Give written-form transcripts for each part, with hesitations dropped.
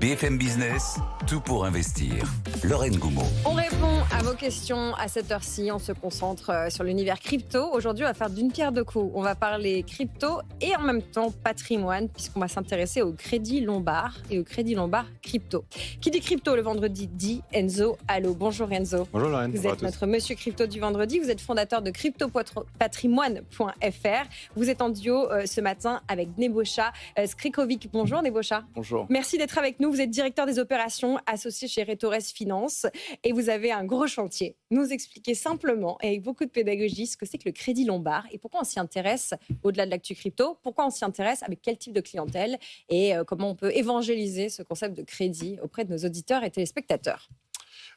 BFM Business, tout pour investir. Lorraine Goumeau. On répond à vos questions à cette heure-ci. On se concentre sur l'univers crypto. Aujourd'hui, on va faire d'une pierre deux coups. On va parler crypto et en même temps patrimoine, puisqu'on va s'intéresser au Crédit Lombard et au Crédit Lombard crypto. Qui dit crypto le vendredi dit Enzo Allo. Bonjour Enzo. Bonjour Lorraine. Vous êtes notre monsieur crypto du vendredi. Vous êtes fondateur de cryptopatrimoine.fr. Vous êtes en duo ce matin avec Nebojša Skrikovic. Bonjour Nebojša. Bonjour. Merci d'être avec nous. Vous êtes directeur des opérations associé chez Retores Finance et vous avez un gros chantier. Nous expliquer simplement et avec beaucoup de pédagogie ce que c'est que le Crédit Lombard et pourquoi on s'y intéresse au-delà de l'actu crypto, pourquoi on s'y intéresse, avec quel type de clientèle et comment on peut évangéliser ce concept de crédit auprès de nos auditeurs et téléspectateurs.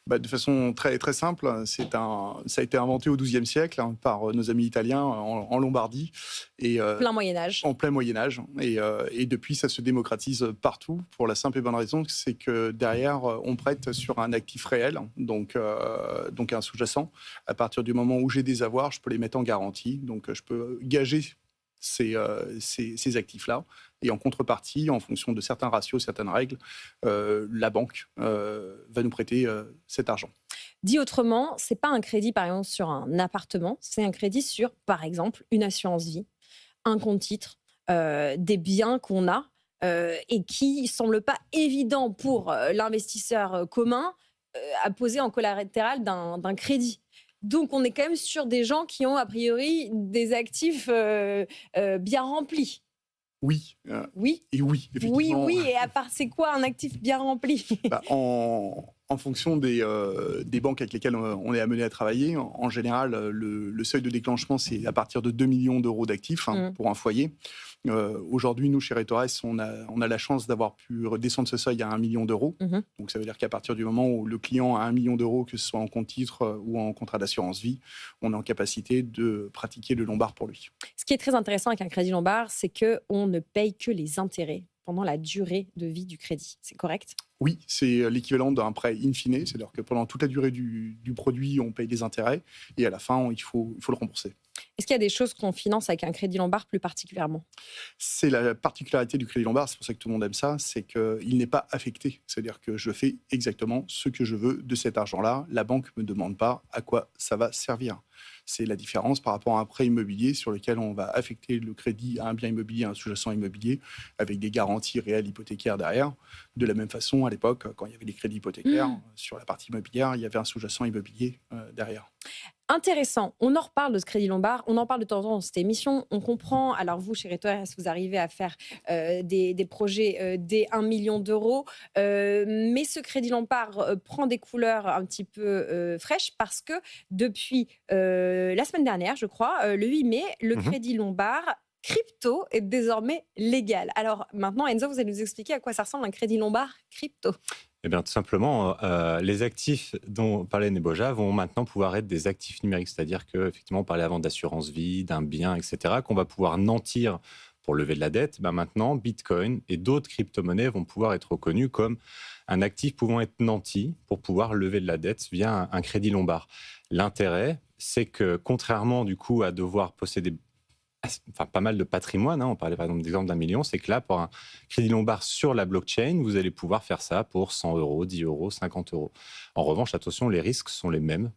De façon très, très simple, ça a été inventé au XIIe siècle par nos amis italiens en Lombardie. Plein Moyen-Âge. En plein Moyen-Âge. Et depuis, ça se démocratise partout pour la simple et bonne raison, c'est que derrière, on prête sur un actif réel, donc un sous-jacent. À partir du moment où j'ai des avoirs, je peux les mettre en garantie. Donc, je peux gager ces actifs-là. Et en contrepartie, en fonction de certains ratios, certaines règles, la banque va nous prêter cet argent. Dit autrement, ce n'est pas un crédit, par exemple, sur un appartement, c'est un crédit sur, par exemple, une assurance vie, un compte titre, des biens qu'on a et qui ne semblent pas évidents pour l'investisseur commun à poser en collatéral d'un crédit. Donc, on est quand même sur des gens qui ont, a priori, des actifs bien remplis. Oui. Oui. Et oui, effectivement. Oui. Et à part, c'est quoi un actif bien rempli ? En fonction des banques avec lesquelles on est amené à travailler, en général, le seuil de déclenchement, c'est à partir de 2 millions d'euros d'actifs pour un foyer. Aujourd'hui, nous, chez Retores, on a la chance d'avoir pu redescendre ce seuil à 1 million d'euros. Donc, ça veut dire qu'à partir du moment où le client a 1 million d'euros, que ce soit en compte titre ou en contrat d'assurance vie, on est en capacité de pratiquer le Lombard pour lui. Ce qui est très intéressant avec un crédit Lombard, c'est qu'on ne paye que les intérêts pendant la durée de vie du crédit. C'est correct ? Oui, c'est l'équivalent d'un prêt in fine, c'est-à-dire que pendant toute la durée du produit, on paye des intérêts et à la fin, il faut le rembourser. Est-ce qu'il y a des choses qu'on finance avec un crédit Lombard plus particulièrement ? C'est la particularité du crédit Lombard, c'est pour ça que tout le monde aime ça, c'est qu'il n'est pas affecté. C'est-à-dire que je fais exactement ce que je veux de cet argent-là. La banque ne me demande pas à quoi ça va servir. C'est la différence par rapport à un prêt immobilier sur lequel on va affecter le crédit à un bien immobilier, à un sous-jacent immobilier, avec des garanties réelles hypothécaires derrière. De la même façon, à l'époque, quand il y avait les crédits hypothécaires, sur la partie immobilière, il y avait un sous-jacent immobilier derrière. Intéressant. On en reparle de ce crédit Lombard. On en parle de temps en temps dans cette émission. On comprend. Alors vous, chez Retores, vous arrivez à faire des projets des 1 million d'euros. Mais ce crédit Lombard prend des couleurs un petit peu fraîches parce que depuis la semaine dernière, je crois, le 8 mai, le crédit Lombard crypto est désormais légal. Alors maintenant, Enzo, vous allez nous expliquer à quoi ça ressemble un crédit Lombard crypto. Eh bien, tout simplement, les actifs dont parlait Nebojša vont maintenant pouvoir être des actifs numériques. C'est-à-dire qu'effectivement, on parlait avant d'assurance vie, d'un bien, etc., qu'on va pouvoir nantir pour lever de la dette. Maintenant, Bitcoin et d'autres crypto-monnaies vont pouvoir être reconnus comme un actif pouvant être nanti pour pouvoir lever de la dette via un crédit Lombard. L'intérêt, c'est que contrairement du coup à devoir posséder pas mal de patrimoine, on parlait par exemple d'exemple d'1 million, c'est que là, pour un crédit Lombard sur la blockchain, vous allez pouvoir faire ça pour 100 euros, 10 euros, 50 euros. En revanche, attention, les risques sont les mêmes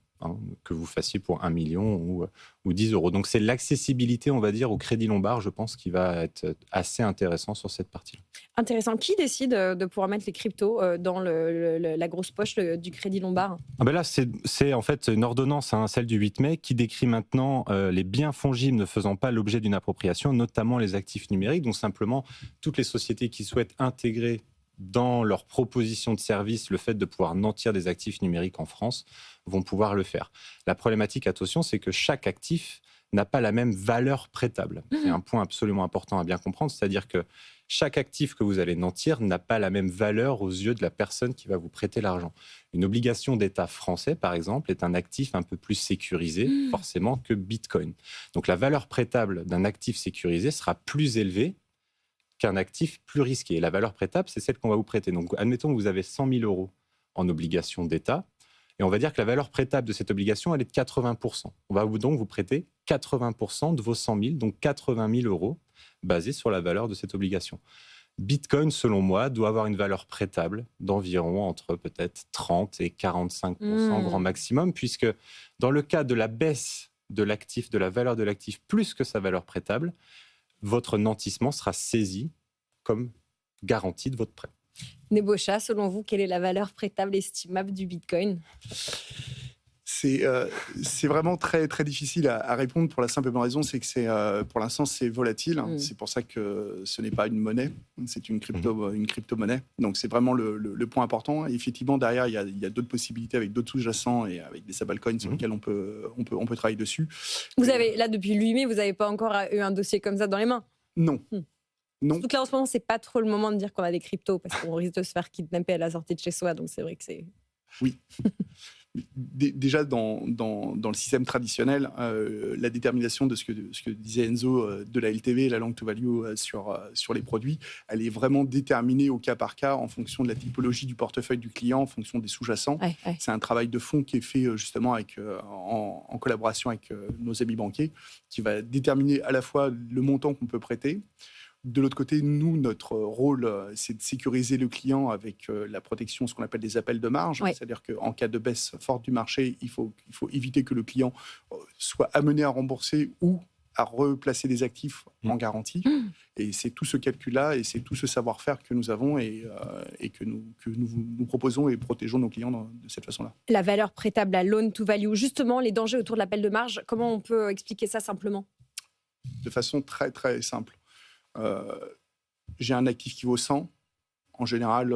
que vous fassiez pour 1 million ou 10 euros. Donc, c'est l'accessibilité, on va dire, au crédit Lombard, je pense, qui va être assez intéressant sur cette partie-là. Intéressant. Qui décide de pouvoir mettre les cryptos dans la grosse poche du crédit Lombard ? Là, c'est en fait une ordonnance, celle du 8 mai, qui décrit maintenant les biens fongibles ne faisant pas l'objet d'une appropriation, notamment les actifs numériques. Donc, simplement, toutes les sociétés qui souhaitent intégrer dans leur proposition de service le fait de pouvoir nantir des actifs numériques en France vont pouvoir le faire. La problématique, attention, c'est que chaque actif n'a pas la même valeur prêtable. C'est un point absolument important à bien comprendre, c'est-à-dire que chaque actif que vous allez nantir n'a pas la même valeur aux yeux de la personne qui va vous prêter l'argent. Une obligation d'État français, par exemple, est un actif un peu plus sécurisé, forcément, que Bitcoin. Donc la valeur prêtable d'un actif sécurisé sera plus élevée qu'un actif plus risqué. Et la valeur prêtable, c'est celle qu'on va vous prêter. Donc, admettons que vous avez 100 000 euros en obligation d'État, et on va dire que la valeur prêtable de cette obligation, elle est de 80%. On va donc vous prêter 80% de vos 100 000, donc 80 000 euros, basés sur la valeur de cette obligation. Bitcoin, selon moi, doit avoir une valeur prêtable d'environ entre peut-être 30 et 45% grand maximum, puisque dans le cas de la baisse de l'actif, de la valeur de l'actif, plus que sa valeur prêtable, votre nantissement sera saisi comme garantie de votre prêt. Nebosha, selon vous, quelle est la valeur prêtable estimable du Bitcoin ? C'est vraiment très, très difficile à répondre pour la simple et bonne raison, c'est que pour l'instant, c'est volatile. C'est pour ça que ce n'est pas une monnaie, c'est une crypto-monnaie. Donc, c'est vraiment le point important. Et effectivement, derrière, il y a d'autres possibilités avec d'autres sous-jacents et avec des stablecoins sur lesquels on peut travailler dessus. Vous avez, là, depuis le 8 mai, vous n'avez pas encore eu un dossier comme ça dans les mains ? Non. Non. Donc là, en ce moment, c'est pas trop le moment de dire qu'on a des cryptos parce qu'on risque de se faire kidnapper à la sortie de chez soi. Donc, c'est vrai que c'est... Oui. Déjà, dans le système traditionnel, la détermination de ce que disait Enzo de la LTV, la long to value sur les produits, elle est vraiment déterminée au cas par cas en fonction de la typologie du portefeuille du client, en fonction des sous-jacents. Ouais. C'est un travail de fond qui est fait justement en collaboration avec nos amis banquiers, qui va déterminer à la fois le montant qu'on peut prêter. De l'autre côté, nous, notre rôle, c'est de sécuriser le client avec la protection, ce qu'on appelle des appels de marge. Oui. C'est-à-dire qu'en cas de baisse forte du marché, il faut éviter que le client soit amené à rembourser ou à replacer des actifs en garantie. Et c'est tout ce calcul-là et c'est tout ce savoir-faire que nous avons et que nous proposons et protégeons nos clients de cette façon-là. La valeur prêtable à loan to value, justement, les dangers autour de l'appel de marge, comment on peut expliquer ça simplement ? De façon très, très simple. J'ai un actif qui vaut 100. En général,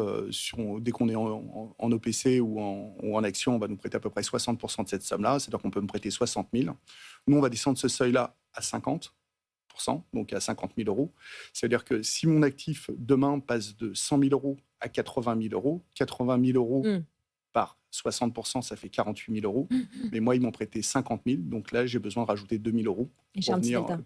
dès qu'on est en OPC ou en action, on va nous prêter à peu près 60% de cette somme-là. C'est-à-dire qu'on peut me prêter 60 000. Nous, on va descendre ce seuil-là à 50%, donc à 50 000 euros. C'est-à-dire que si mon actif, demain, passe de 100 000 euros à 80 000 euros, 80 000 euros par 60%, ça fait 48 000 euros. Mais moi, ils m'ont prêté 50 000. Donc là, j'ai besoin de rajouter 2 000 euros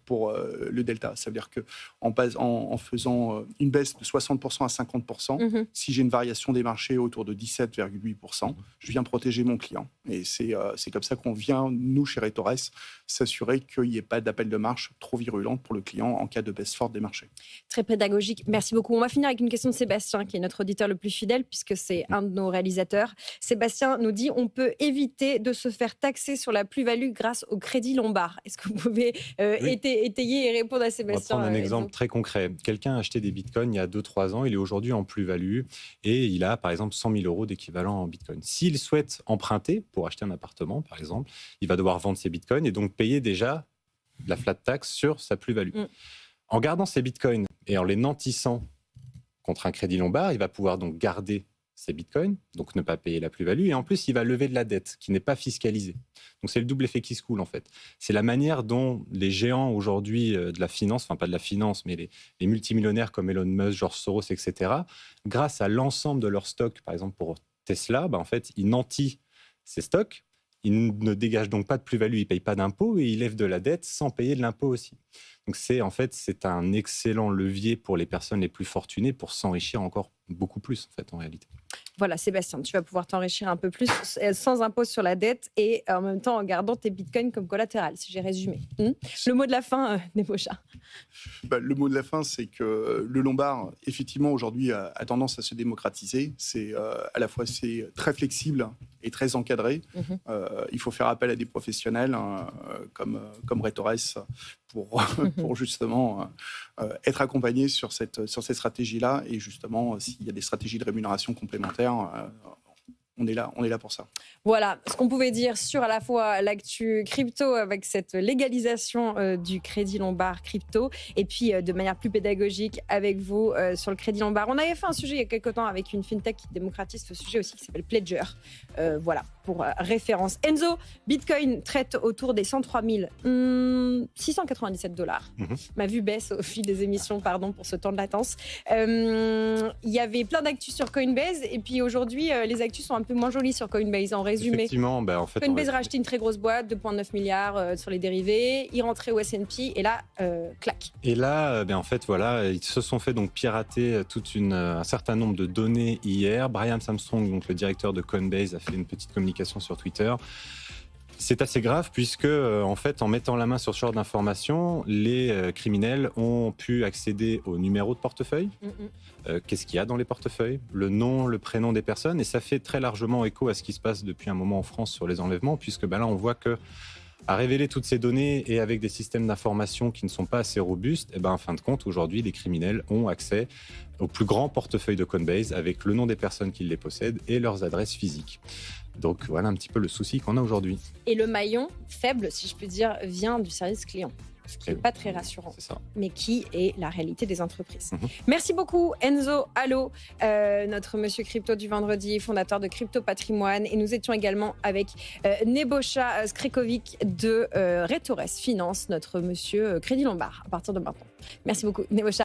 pour le delta. Ça veut dire qu'en faisant une baisse de 60% à 50%, si j'ai une variation des marchés autour de 17,8%, je viens protéger mon client. Et c'est comme ça qu'on vient, nous, chez Retores, s'assurer qu'il n'y ait pas d'appel de marge trop virulente pour le client en cas de baisse forte des marchés. Très pédagogique. Merci beaucoup. On va finir avec une question de Sébastien, qui est notre auditeur le plus fidèle, puisque c'est un de nos réalisateurs. Sébastien nous dit on peut éviter de se faire taxer sur la plus-value grâce au crédit Lombard. Est-ce que vous pouvez étayer et répondre à Sébastien? On va prendre un exemple très concret. Quelqu'un a acheté des bitcoins il y a 2-3 ans, il est aujourd'hui en plus-value et il a par exemple 100 000 euros d'équivalent en bitcoin. S'il souhaite emprunter pour acheter un appartement par exemple, il va devoir vendre ses bitcoins et donc payer déjà la flat tax sur sa plus-value. En gardant ses bitcoins et en les nantissant contre un crédit Lombard, il va pouvoir donc garder ses bitcoins, donc ne pas payer la plus-value, et en plus, il va lever de la dette qui n'est pas fiscalisée. Donc, c'est le double effet qui se coule, en fait. C'est la manière dont les géants aujourd'hui de la finance, enfin pas de la finance, mais les multimillionnaires comme Elon Musk, George Soros, etc., grâce à l'ensemble de leurs stocks, par exemple pour Tesla, en fait, ils nantissent ces stocks, ils ne dégagent donc pas de plus-value, ils ne payent pas d'impôts, et ils lèvent de la dette sans payer de l'impôt aussi. Donc, c'est un excellent levier pour les personnes les plus fortunées pour s'enrichir encore beaucoup plus, en fait, en réalité. Voilà, Sébastien, tu vas pouvoir t'enrichir un peu plus sans impôt sur la dette et en même temps en gardant tes bitcoins comme collatéral, si j'ai résumé. Le mot de la fin, Nebosha. Le mot de la fin, c'est que le Lombard, effectivement, aujourd'hui, a tendance à se démocratiser. C'est à la fois très flexible et très encadré. Il faut faire appel à des professionnels comme Retores pour justement être accompagné sur cette stratégie-là. Et justement, s'il y a des stratégies de rémunération complémentaires, on est là pour ça. Voilà ce qu'on pouvait dire sur à la fois l'actu crypto avec cette légalisation du crédit Lombard crypto et puis de manière plus pédagogique avec vous sur le crédit Lombard. On avait fait un sujet il y a quelques temps avec une fintech qui démocratise ce sujet aussi qui s'appelle Pledger. Voilà, pour référence. Enzo, Bitcoin traite autour des 103 697 $. Ma vue baisse au fil des émissions, pardon pour ce temps de latence. Il y avait plein d'actus sur Coinbase et puis aujourd'hui, les actus sont un peu moins jolies sur Coinbase en résumé. Effectivement, en fait, Coinbase a racheté une très grosse boîte, 2,9 milliards sur les dérivés. Il rentrait au S&P et là, clac. Et là, en fait, voilà, ils se sont fait donc pirater un certain nombre de données hier. Brian Armstrong, donc le directeur de Coinbase, a fait une petite communication sur Twitter. C'est assez grave puisque, en fait, en mettant la main sur ce genre d'informations, les criminels ont pu accéder au numéro de portefeuille. Qu'est-ce qu'il y a dans les portefeuilles, le nom, le prénom des personnes, et ça fait très largement écho à ce qui se passe depuis un moment en France sur les enlèvements, puisque là, on voit que à révéler toutes ces données et avec des systèmes d'information qui ne sont pas assez robustes, en fin de compte, aujourd'hui, les criminels ont accès au plus grand portefeuille de Coinbase avec le nom des personnes qui les possèdent et leurs adresses physiques. Donc voilà un petit peu le souci qu'on a aujourd'hui. Et le maillon faible, si je peux dire, vient du service client. Ce qui n'est pas très rassurant, mais qui est la réalité des entreprises. Merci beaucoup Enzo Allo, notre monsieur crypto du vendredi, fondateur de Crypto Patrimoine. Et nous étions également avec Nebojša Skreković de Retores Finance, notre monsieur Crédit Lombard, à partir de maintenant. Merci beaucoup Nebojša.